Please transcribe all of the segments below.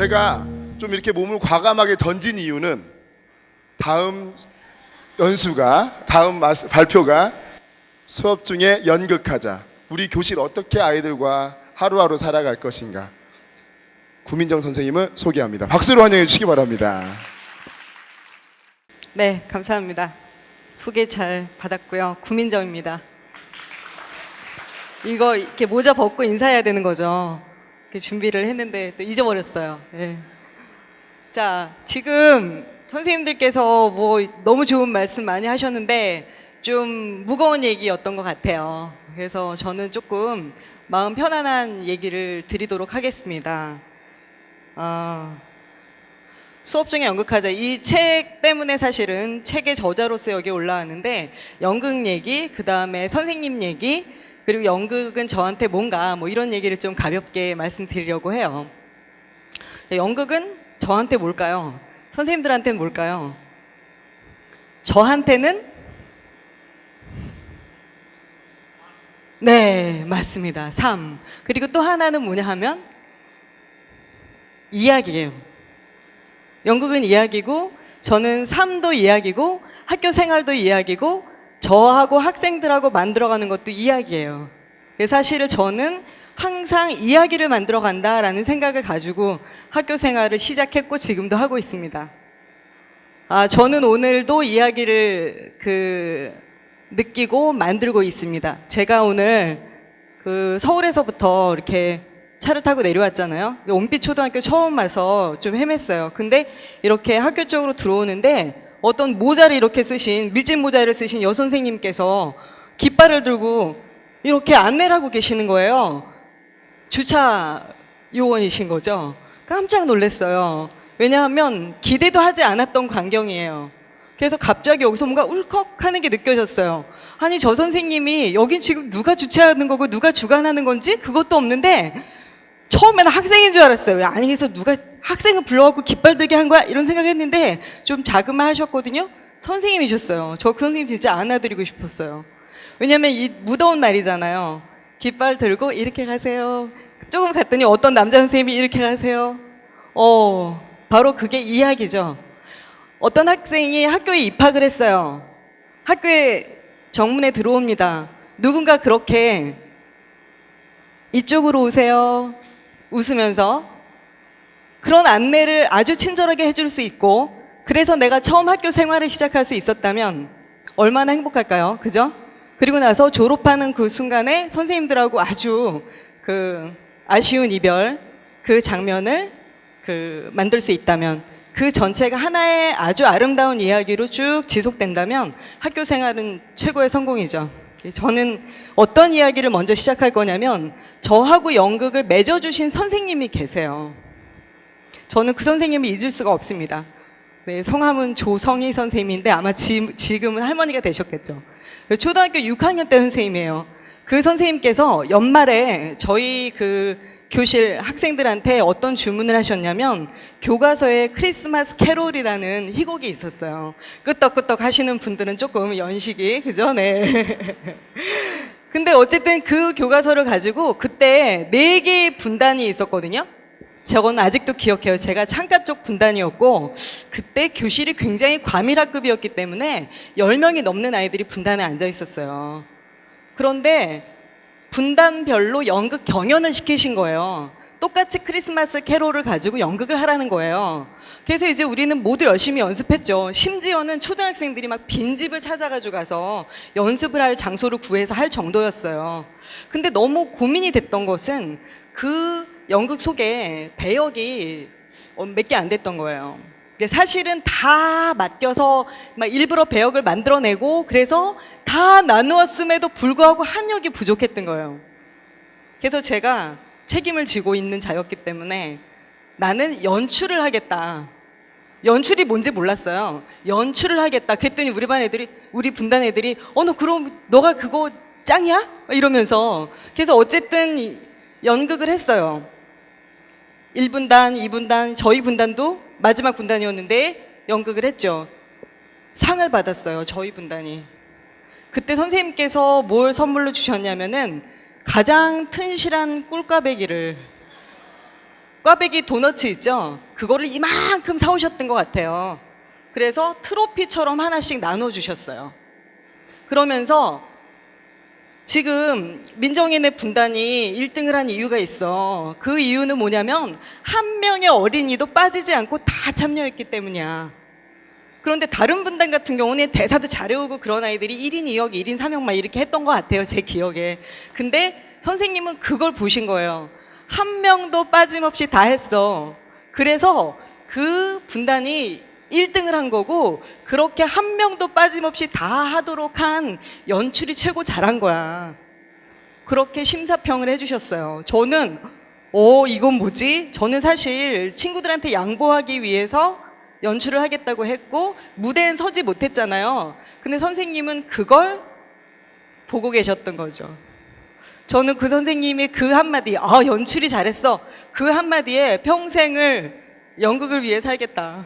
제가 좀 이렇게 몸을 과감하게 던진 이유는 다음 발표가 수업 중에 연극하자. 우리 교실 어떻게 아이들과 하루하루 살아갈 것인가. 구민정 선생님을 소개합니다. 박수로 환영해 주시기 바랍니다. 네, 감사합니다. 소개 잘 받았고요. 구민정입니다. 이거 이렇게 모자 벗고 인사해야 되는 거죠. 이렇게 준비를 했는데 또 잊어버렸어요. 네. 자, 지금 선생님들께서 뭐 너무 좋은 말씀 많이 하셨는데 좀 무거운 얘기였던 것 같아요. 그래서 저는 조금 마음 편안한 얘기를 드리도록 하겠습니다. 수업 중에 연극하자. 이 책 때문에 사실은 책의 저자로서 여기 올라왔는데 연극 얘기, 그 다음에 선생님 얘기, 그리고 연극은 저한테 뭔가 뭐 이런 얘기를 좀 가볍게 말씀드리려고 해요. 연극은 저한테 뭘까요? 선생님들한테는 뭘까요? 저한테는 네, 맞습니다. 삶. 그리고 또 하나는 뭐냐 하면 이야기예요. 연극은 이야기고 저는 삶도 이야기고 학교 생활도 이야기고 저하고 학생들하고 만들어가는 것도 이야기예요. 사실 저는 항상 이야기를 만들어 간다라는 생각을 가지고 학교 생활을 시작했고 지금도 하고 있습니다. 저는 오늘도 이야기를 느끼고 만들고 있습니다. 제가 오늘 서울에서부터 이렇게 차를 타고 내려왔잖아요. 온빛초등학교 처음 와서 좀 헤맸어요. 근데 이렇게 학교 쪽으로 들어오는데 어떤 모자를 이렇게 쓰신, 밀짚 모자를 쓰신 여선생님께서 깃발을 들고 이렇게 안내를 하고 계시는 거예요. 주차 요원이신 거죠. 깜짝 놀랐어요. 왜냐하면 기대도 하지 않았던 광경이에요. 그래서 갑자기 여기서 뭔가 울컥하는 게 느껴졌어요. 아니, 저 선생님이 여긴 지금 누가 주최하는 거고 누가 주관하는 건지 그것도 없는데 처음에는 학생인 줄 알았어요. 아니, 그래서 누가 학생을 불러갖고 깃발 들게 한 거야? 이런 생각했는데 좀 자그마하셨거든요. 선생님이셨어요. 저 그 선생님 진짜 안아드리고 싶었어요. 왜냐면 이 무더운 날이잖아요. 깃발 들고 이렇게 가세요. 조금 갔더니 어떤 남자 선생님이 이렇게 가세요. 바로 그게 이야기죠. 어떤 학생이 학교에 입학을 했어요. 학교에 정문에 들어옵니다. 누군가 그렇게 이쪽으로 오세요. 웃으면서 그런 안내를 아주 친절하게 해줄 수 있고, 그래서 내가 처음 학교 생활을 시작할 수 있었다면 얼마나 행복할까요? 그죠? 그리고 나서 졸업하는 그 순간에 선생님들하고 아주 아쉬운 이별, 그 장면을 만들 수 있다면, 그 전체가 하나의 아주 아름다운 이야기로 쭉 지속된다면 학교 생활은 최고의 성공이죠. 저는 어떤 이야기를 먼저 시작할 거냐면, 저하고 연극을 맺어주신 선생님이 계세요. 저는 그 선생님을 잊을 수가 없습니다. 네, 성함은 조성희 선생님인데 아마 지금은 할머니가 되셨겠죠. 초등학교 6학년 때 선생님이에요. 그 선생님께서 연말에 저희 교실 학생들한테 어떤 주문을 하셨냐면, 교과서에 크리스마스 캐롤이라는 희곡이 있었어요. 끄떡끄떡 하시는 분들은 조금 연식이, 그죠? 네. 근데 어쨌든 그 교과서를 가지고 그때 4개의 분단이 있었거든요. 저건 아직도 기억해요. 제가 창가 쪽 분단이었고, 그때 교실이 굉장히 과밀학급이었기 때문에 10명이 넘는 아이들이 분단에 앉아 있었어요. 그런데 분단별로 연극 경연을 시키신 거예요. 똑같이 크리스마스 캐롤을 가지고 연극을 하라는 거예요. 그래서 이제 우리는 모두 열심히 연습했죠. 심지어는 초등학생들이 막 빈집을 찾아가지고 가서 연습을 할 장소를 구해서 할 정도였어요. 근데 너무 고민이 됐던 것은 그 연극 속에 배역이 몇 개 안 됐던 거예요. 사실은 다 맡겨서 막 일부러 배역을 만들어내고 그래서 다 나누었음에도 불구하고 한역이 부족했던 거예요. 그래서 제가 책임을 지고 있는 자였기 때문에 나는 연출을 하겠다. 연출이 뭔지 몰랐어요. 연출을 하겠다. 그랬더니 우리 분단 애들이 너 그럼 너가 그거 짱이야? 이러면서. 그래서 어쨌든 연극을 했어요. 1분단, 2분단, 저희 분단도 마지막 분단이었는데 연극을 했죠. 상을 받았어요. 저희 분단이. 그때 선생님께서 뭘 선물로 주셨냐면은 가장 튼실한 꿀꽈배기를 꽈배기 도너츠 있죠? 그거를 이만큼 사오셨던 것 같아요. 그래서 트로피처럼 하나씩 나눠주셨어요. 그러면서 지금 민정인의 분단이 1등을 한 이유가 있어. 그 이유는 뭐냐면 한 명의 어린이도 빠지지 않고 다 참여했기 때문이야. 그런데 다른 분단 같은 경우는 대사도 잘 외우고 그런 아이들이 1인 2역, 1인 3역 막 이렇게 했던 것 같아요. 제 기억에. 근데 선생님은 그걸 보신 거예요. 한 명도 빠짐없이 다 했어. 그래서 그 분단이 1등을 한 거고 그렇게 한 명도 빠짐없이 다 하도록 한 연출이 최고 잘한 거야. 그렇게 심사평을 해주셨어요. 저는 이건 뭐지? 저는 사실 친구들한테 양보하기 위해서 연출을 하겠다고 했고 무대엔 서지 못했잖아요. 근데 선생님은 그걸 보고 계셨던 거죠. 저는 그 선생님이 그 한마디, 연출이 잘했어. 그 한마디에 평생을 연극을 위해 살겠다.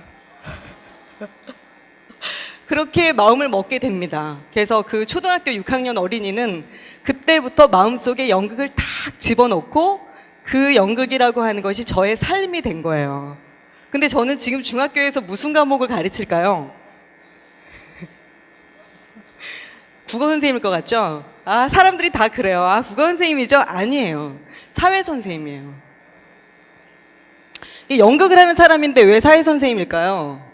그렇게 마음을 먹게 됩니다. 그래서 그 초등학교 6학년 어린이는 그때부터 마음속에 연극을 탁 집어넣고 그 연극이라고 하는 것이 저의 삶이 된 거예요. 근데 저는 지금 중학교에서 무슨 과목을 가르칠까요? 국어 선생님일 것 같죠? 사람들이 다 그래요. 국어 선생님이죠? 아니에요. 사회 선생님이에요. 연극을 하는 사람인데 왜 사회 선생님일까요?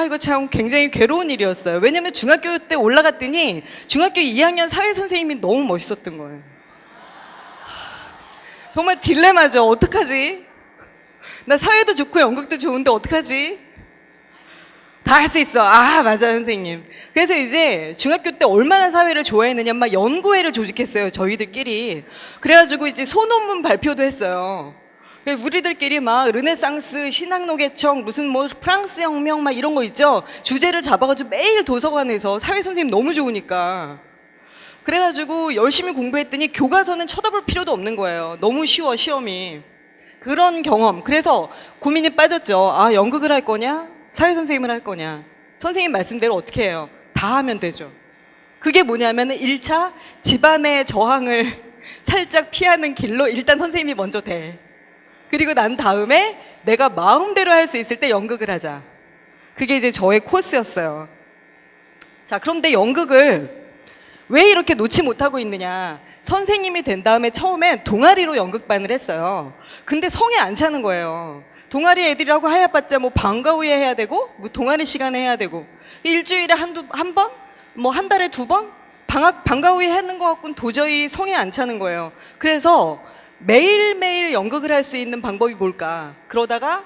이거 참 굉장히 괴로운 일이었어요. 왜냐면 중학교 때 올라갔더니 중학교 2학년 사회 선생님이 너무 멋있었던 거예요. 정말 딜레마죠. 어떡하지? 나 사회도 좋고 연극도 좋은데 어떡하지? 다 할 수 있어. 맞아요, 선생님. 그래서 이제 중학교 때 얼마나 사회를 좋아했느냐, 막 연구회를 조직했어요, 저희들끼리. 그래가지고 이제 소논문 발표도 했어요. 우리들끼리 막 르네상스, 신학노계청, 무슨 뭐 프랑스 혁명 막 이런 거 있죠? 주제를 잡아가지고 매일 도서관에서 사회 선생님 너무 좋으니까. 그래가지고 열심히 공부했더니 교과서는 쳐다볼 필요도 없는 거예요. 너무 쉬워, 시험이. 그런 경험. 그래서 고민이 빠졌죠. 연극을 할 거냐? 사회 선생님을 할 거냐? 선생님 말씀대로 어떻게 해요? 다 하면 되죠. 그게 뭐냐면은 1차 집안의 저항을 살짝 피하는 길로 일단 선생님이 먼저 돼. 그리고 난 다음에 내가 마음대로 할 수 있을 때 연극을 하자. 그게 이제 저의 코스였어요. 자, 그런데 연극을 왜 이렇게 놓지 못하고 있느냐? 선생님이 된 다음에 처음엔 동아리로 연극반을 했어요. 근데 성에 안 차는 거예요. 동아리 애들이라고 하야봤자 뭐 방과 후에 해야 되고, 뭐 동아리 시간에 해야 되고, 일주일에 한 번? 뭐 한 달에 2번? 방과 후에 하는 것 같고는 도저히 성에 안 차는 거예요. 그래서 매일매일 연극을 할 수 있는 방법이 뭘까? 그러다가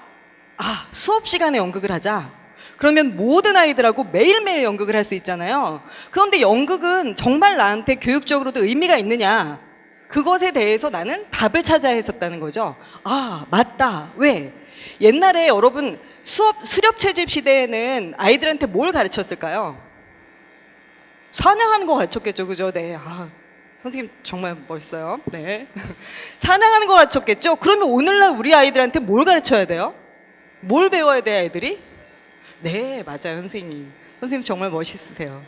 수업 시간에 연극을 하자. 그러면 모든 아이들하고 매일매일 연극을 할 수 있잖아요. 그런데 연극은 정말 나한테 교육적으로도 의미가 있느냐? 그것에 대해서 나는 답을 찾아야 했었다는 거죠. 맞다. 왜? 옛날에 여러분 수렵 채집 시대에는 아이들한테 뭘 가르쳤을까요? 사냥하는 거 가르쳤겠죠. 그죠? 네. 선생님 정말 멋있어요. 네. 사냥하는 거 가르쳤겠죠? 그러면 오늘날 우리 아이들한테 뭘 가르쳐야 돼요? 뭘 배워야 돼요, 아이들이? 네, 맞아요, 선생님. 선생님 정말 멋있으세요.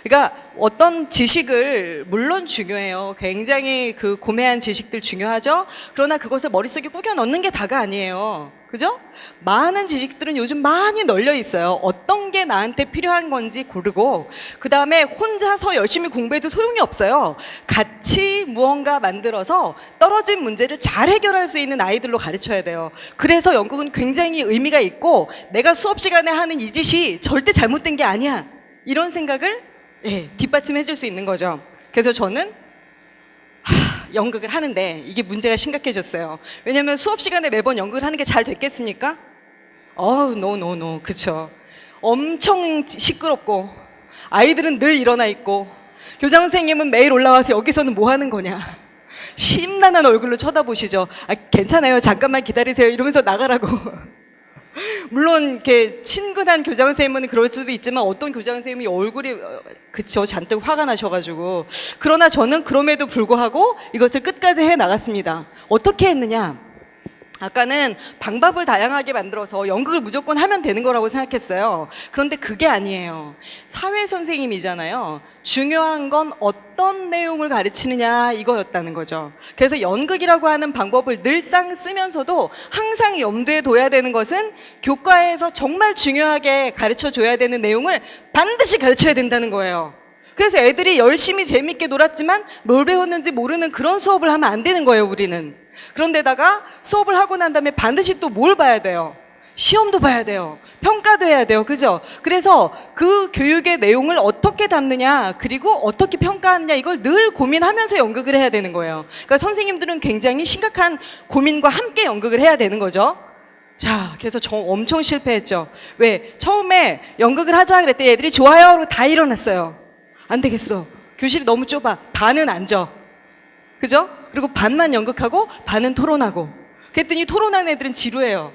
그러니까 어떤 지식을 물론 중요해요. 굉장히 그 고매한 지식들 중요하죠. 그러나 그것을 머릿속에 꾸겨 넣는 게 다가 아니에요. 그죠? 많은 지식들은 요즘 많이 널려 있어요. 어떤 게 나한테 필요한 건지 고르고 그 다음에 혼자서 열심히 공부해도 소용이 없어요. 같이 무언가 만들어서 떨어진 문제를 잘 해결할 수 있는 아이들로 가르쳐야 돼요. 그래서 연극은 굉장히 의미가 있고 내가 수업 시간에 하는 이 짓이 절대 잘못된 게 아니야. 이런 생각을 뒷받침해 줄 수 있는 거죠. 그래서 저는 연극을 하는데 이게 문제가 심각해졌어요. 왜냐면 수업 시간에 매번 연극을 하는 게 잘 됐겠습니까? 노. 그쵸. 엄청 시끄럽고 아이들은 늘 일어나 있고 교장 선생님은 매일 올라와서 여기서는 뭐 하는 거냐. 심란한 얼굴로 쳐다보시죠. 괜찮아요. 잠깐만 기다리세요. 이러면서 나가라고. 물론 이렇게 친근한 교장 선생님은 그럴 수도 있지만 어떤 교장 선생님이 얼굴이 잔뜩 화가 나셔가지고 그러나 저는 그럼에도 불구하고 이것을 끝까지 해 나갔습니다. 어떻게 했느냐? 아까는 방법을 다양하게 만들어서 연극을 무조건 하면 되는 거라고 생각했어요. 그런데 그게 아니에요. 사회 선생님이잖아요. 중요한 건 어떤 내용을 가르치느냐 이거였다는 거죠. 그래서 연극이라고 하는 방법을 늘상 쓰면서도 항상 염두에 둬야 되는 것은 교과에서 정말 중요하게 가르쳐 줘야 되는 내용을 반드시 가르쳐야 된다는 거예요. 그래서 애들이 열심히 재밌게 놀았지만 뭘 배웠는지 모르는 그런 수업을 하면 안 되는 거예요, 우리는. 그런데다가 수업을 하고 난 다음에 반드시 또 뭘 봐야 돼요? 시험도 봐야 돼요. 평가도 해야 돼요. 그죠? 그래서 그 교육의 내용을 어떻게 담느냐, 그리고 어떻게 평가하느냐, 이걸 늘 고민하면서 연극을 해야 되는 거예요. 그러니까 선생님들은 굉장히 심각한 고민과 함께 연극을 해야 되는 거죠. 자, 그래서 저 엄청 실패했죠. 왜? 처음에 연극을 하자 그랬더니 애들이 좋아요 하고 다 일어났어요. 안 되겠어. 교실이 너무 좁아. 반은 앉아. 그죠? 그리고 반만 연극하고 반은 토론하고. 그랬더니 토론하는 애들은 지루해요.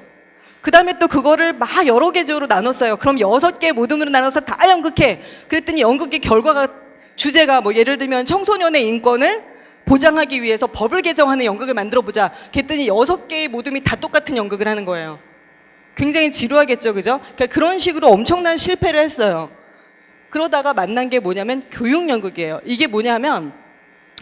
그 다음에 또 그거를 막 여러 계적으로 나눴어요. 그럼 6개 모둠으로 나눠서 다 연극해. 그랬더니 연극의 결과가, 주제가 뭐 예를 들면 청소년의 인권을 보장하기 위해서 법을 개정하는 연극을 만들어 보자. 그랬더니 6개의 모둠이 다 똑같은 연극을 하는 거예요. 굉장히 지루하겠죠. 그죠? 그러니까 그런 식으로 엄청난 실패를 했어요. 그러다가 만난 게 뭐냐면 교육 연극이에요. 이게 뭐냐면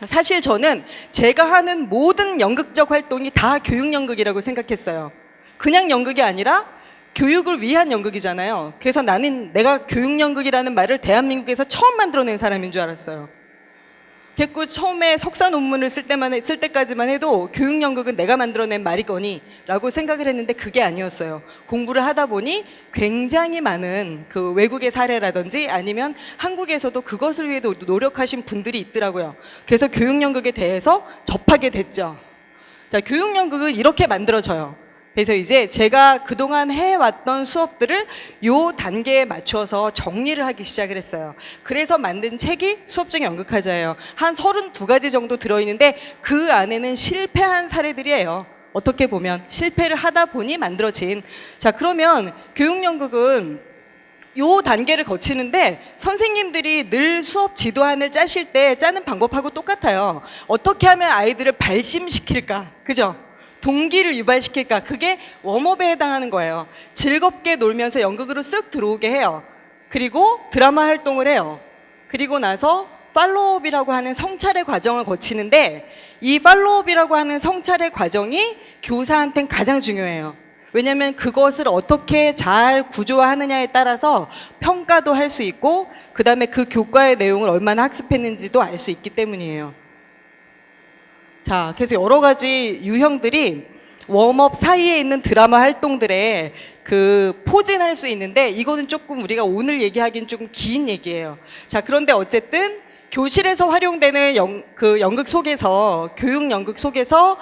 사실 저는 제가 하는 모든 연극적 활동이 다 교육 연극이라고 생각했어요. 그냥 연극이 아니라 교육을 위한 연극이잖아요. 그래서 나는 내가 교육 연극이라는 말을 대한민국에서 처음 만들어낸 사람인 줄 알았어요. 그래서 처음에 석사 논문을 쓸 때까지만 해도 교육 연극은 내가 만들어낸 말이거니 라고 생각을 했는데 그게 아니었어요. 공부를 하다 보니 굉장히 많은 그 외국의 사례라든지 아니면 한국에서도 그것을 위해 노력하신 분들이 있더라고요. 그래서 교육 연극에 대해서 접하게 됐죠. 자, 교육 연극은 이렇게 만들어져요. 그래서 이제 제가 그동안 해왔던 수업들을 요 단계에 맞춰서 정리를 하기 시작을 했어요. 그래서 만든 책이 수업중 연극하자예요. 한 32가지 정도 들어있는데 그 안에는 실패한 사례들이에요. 어떻게 보면 실패를 하다 보니 만들어진. 자, 그러면 교육연극은 요 단계를 거치는데 선생님들이 늘 수업 지도안을 짜실 때 짜는 방법하고 똑같아요. 어떻게 하면 아이들을 발심시킬까? 그죠? 동기를 유발시킬까? 그게 웜업에 해당하는 거예요. 즐겁게 놀면서 연극으로 쓱 들어오게 해요. 그리고 드라마 활동을 해요. 그리고 나서 팔로우업이라고 하는 성찰의 과정을 거치는데 이 팔로우업이라고 하는 성찰의 과정이 교사한테는 가장 중요해요. 왜냐하면 그것을 어떻게 잘 구조화하느냐에 따라서 평가도 할 수 있고 그 다음에 그 교과의 내용을 얼마나 학습했는지도 알 수 있기 때문이에요. 자, 그래서 여러 가지 유형들이 웜업 사이에 있는 드라마 활동들에 그 포진할 수 있는데 이거는 조금 우리가 오늘 얘기하기는 조금 긴 얘기예요. 자, 그런데 어쨌든 교실에서 활용되는 연극 속에서 교육 연극 속에서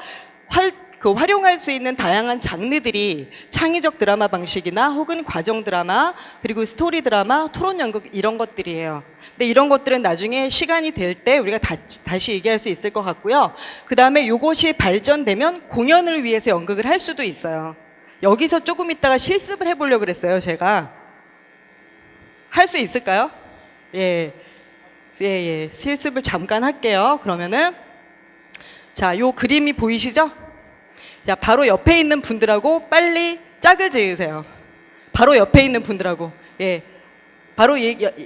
활용할 수 있는 다양한 장르들이 창의적 드라마 방식이나 혹은 과정 드라마 그리고 스토리 드라마, 토론 연극 이런 것들이에요. 근데 이런 것들은 나중에 시간이 될 때 우리가 다시 얘기할 수 있을 것 같고요. 그 다음에 이것이 발전되면 공연을 위해서 연극을 할 수도 있어요. 여기서 조금 있다가 실습을 해보려고 그랬어요. 제가 할 수 있을까요? 예. 실습을 잠깐 할게요. 그러면은 자, 요 그림이 보이시죠? 자, 바로 옆에 있는 분들하고 빨리 짝을 지으세요. 바로 옆에 있는 분들하고. 예. 바로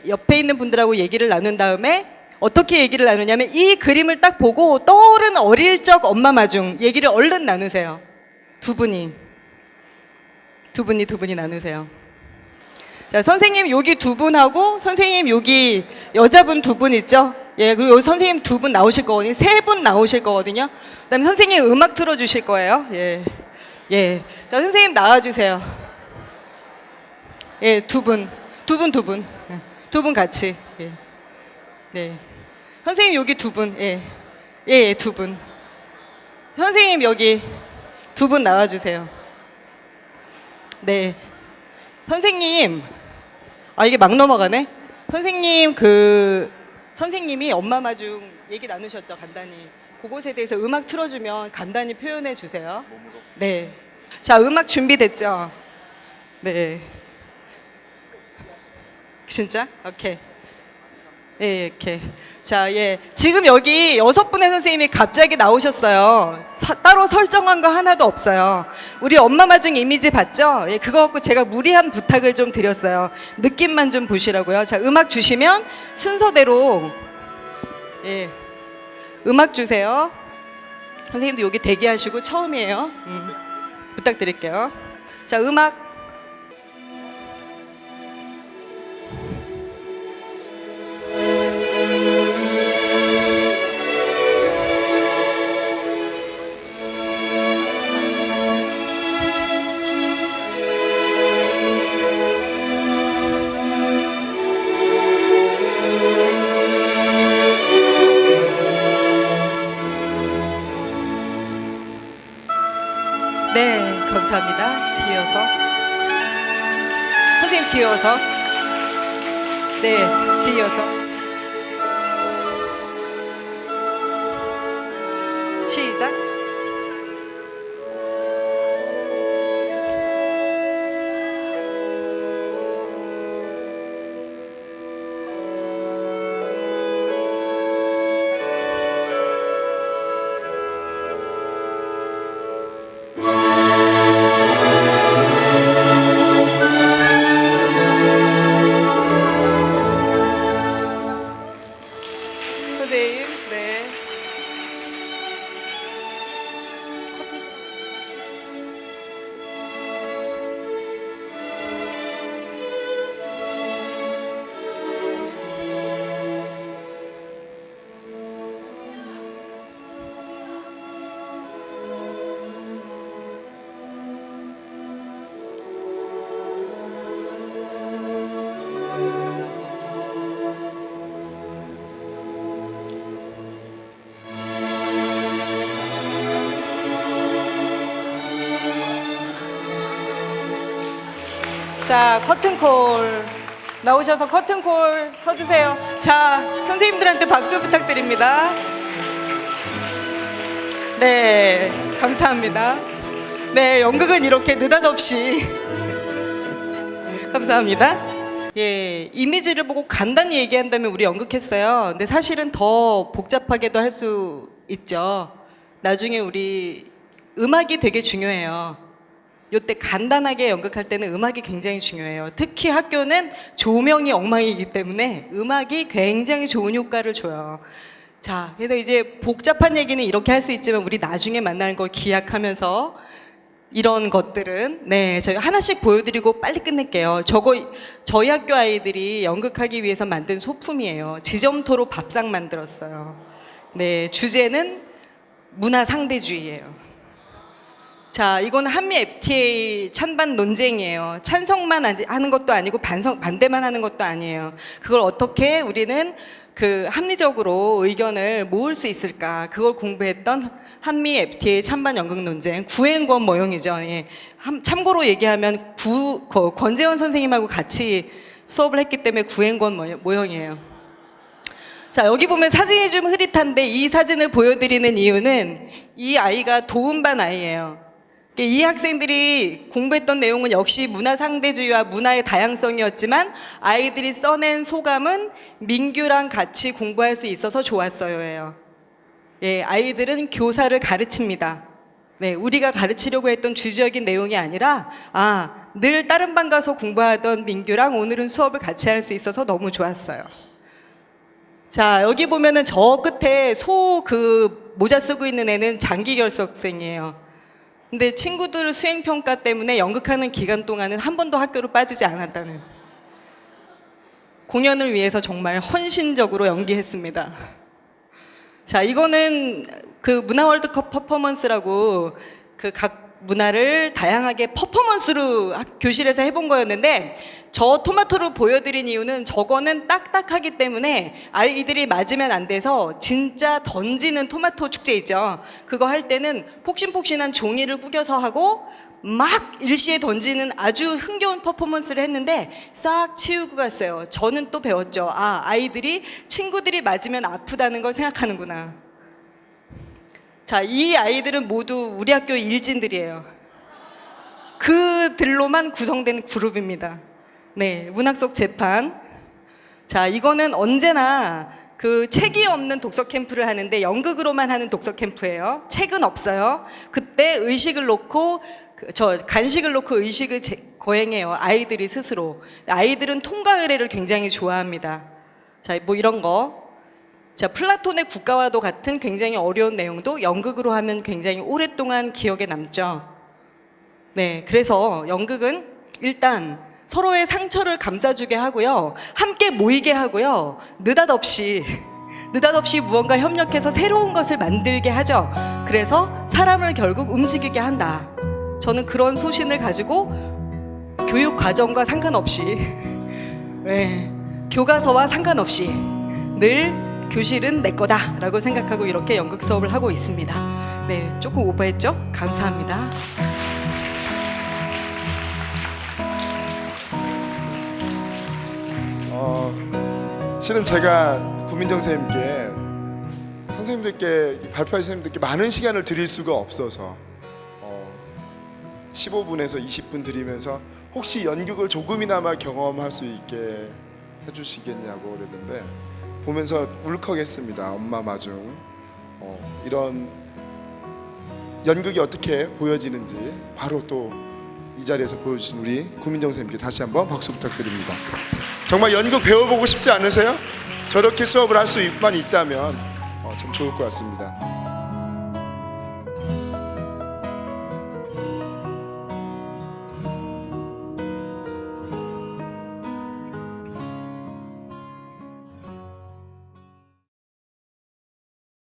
옆에 있는 분들하고 얘기를 나눈 다음에 어떻게 얘기를 나누냐면 이 그림을 딱 보고 떠오른 어릴 적 엄마 마중 얘기를 얼른 나누세요. 두 분이 나누세요. 자, 선생님 여기 두 분하고 선생님 여기 여자분 두 분 있죠? 예, 그리고 여기 선생님 두 분 나오실 거거든요. 세 분 나오실 거거든요. 그다음에 선생님 음악 틀어주실 거예요. 예. 자, 선생님 나와주세요. 예, 두 분 같이. 예. 네. 선생님 여기 두 분. 예, 두 분. 선생님 여기 두 분 나와주세요. 네. 선생님, 이게 막 넘어가네. 선생님이 엄마 마중 얘기 나누셨죠, 간단히. 그것에 대해서 음악 틀어주면 간단히 표현해 주세요. 네. 자, 음악 준비됐죠? 네. 진짜? 오케이. 예, 이렇게. 자, 예. 지금 여기 6분의 선생님이 갑자기 나오셨어요. 따로 설정한 거 하나도 없어요. 우리 엄마 마중 이미지 봤죠? 예, 그거 갖고 제가 무리한 부탁을 좀 드렸어요. 느낌만 좀 보시라고요. 자, 음악 주시면 순서대로, 예. 음악 주세요. 선생님도 여기 대기하시고 처음이에요. 부탁드릴게요. 자, 음악. 네, 감사합니다. 뒤이어서. 선생님 뒤이어서. 네, 뒤이어서. 시작. 선생님, 네. 자, 커튼콜 나오셔서 커튼콜 서주세요. 자, 선생님들한테 박수 부탁드립니다. 네, 감사합니다. 네, 연극은 이렇게 느닷없이 감사합니다. 예, 이미지를 보고 간단히 얘기한다면 우리 연극했어요. 근데 사실은 더 복잡하게도 할 수 있죠. 나중에 우리 음악이 되게 중요해요. 요때 간단하게 연극할 때는 음악이 굉장히 중요해요. 특히 학교는 조명이 엉망이기 때문에 음악이 굉장히 좋은 효과를 줘요. 자, 그래서 이제 복잡한 얘기는 이렇게 할 수 있지만 우리 나중에 만나는 걸 기약하면서 이런 것들은 네, 저희 하나씩 보여드리고 빨리 끝낼게요. 저희 학교 아이들이 연극하기 위해서 만든 소품이에요. 지점토로 밥상 만들었어요. 네, 주제는 문화 상대주의예요. 자, 이건 한미 FTA 찬반 논쟁이에요. 찬성만 하는 것도 아니고 반대만 하는 것도 아니에요. 그걸 어떻게 우리는 합리적으로 의견을 모을 수 있을까? 그걸 공부했던 한미 FTA 찬반 연극 논쟁, 구행권 모형이죠. 예. 참고로 얘기하면 권재원 선생님하고 같이 수업을 했기 때문에 구행권 모형이에요. 자, 여기 보면 사진이 좀 흐릿한데 이 사진을 보여드리는 이유는 이 아이가 도움반 아이예요. 이 학생들이 공부했던 내용은 역시 문화 상대주의와 문화의 다양성이었지만 아이들이 써낸 소감은 민규랑 같이 공부할 수 있어서 좋았어요예요. 예, 아이들은 교사를 가르칩니다. 네, 우리가 가르치려고 했던 주제적인 내용이 아니라 늘 다른 반 가서 공부하던 민규랑 오늘은 수업을 같이 할 수 있어서 너무 좋았어요. 자, 여기 보면은 저 끝에 모자 쓰고 있는 애는 장기 결석생이에요. 근데 친구들 수행평가 때문에 연극하는 기간 동안은 한 번도 학교로 빠지지 않았다는, 공연을 위해서 정말 헌신적으로 연기했습니다. 자, 이거는 문화 월드컵 퍼포먼스라고 각 문화를 다양하게 퍼포먼스로 교실에서 해본 거였는데, 저 토마토를 보여드린 이유는 저거는 딱딱하기 때문에 아이들이 맞으면 안 돼서 진짜 던지는 토마토 축제 있죠. 그거 할 때는 폭신폭신한 종이를 구겨서 하고 막 일시에 던지는 아주 흥겨운 퍼포먼스를 했는데 싹 치우고 갔어요. 저는 또 배웠죠. 아이들이 친구들이 맞으면 아프다는 걸 생각하는구나. 자, 이 아이들은 모두 우리 학교 일진들이에요. 그들로만 구성된 그룹입니다. 네, 문학 속 재판. 자, 이거는 언제나 그 책이 없는 독서 캠프를 하는데 연극으로만 하는 독서 캠프예요. 책은 없어요. 그때 의식을 놓고 간식을 놓고 의식을 거행해요. 아이들이 스스로. 아이들은 통과 의례를 굉장히 좋아합니다. 자, 뭐 이런 거. 자, 플라톤의 국가와도 같은 굉장히 어려운 내용도 연극으로 하면 굉장히 오랫동안 기억에 남죠. 네, 그래서 연극은 일단 서로의 상처를 감싸주게 하고요. 함께 모이게 하고요. 느닷없이 무언가 협력해서 새로운 것을 만들게 하죠. 그래서 사람을 결국 움직이게 한다. 저는 그런 소신을 가지고 교육 과정과 상관없이 네, 교과서와 상관없이 늘 교실은 내 거다라고 생각하고 이렇게 연극 수업을 하고 있습니다. 네, 조금 오버했죠? 감사합니다. 실은 제가 구민정 선생님들께 발표하신 선생님들께 많은 시간을 드릴 수가 없어서 15분에서 20분 드리면서 혹시 연극을 조금이나마 경험할 수 있게 해주시겠냐고 그랬는데 보면서 울컥했습니다. 엄마 마중 이런 연극이 어떻게 보여지는지 바로 또 이 자리에서 보여주신 우리 구민정 선생님께 다시 한번 박수 부탁드립니다. 정말 연극 배워보고 싶지 않으세요? 저렇게 수업을 할 수만 있다면 좀 좋을 것 같습니다.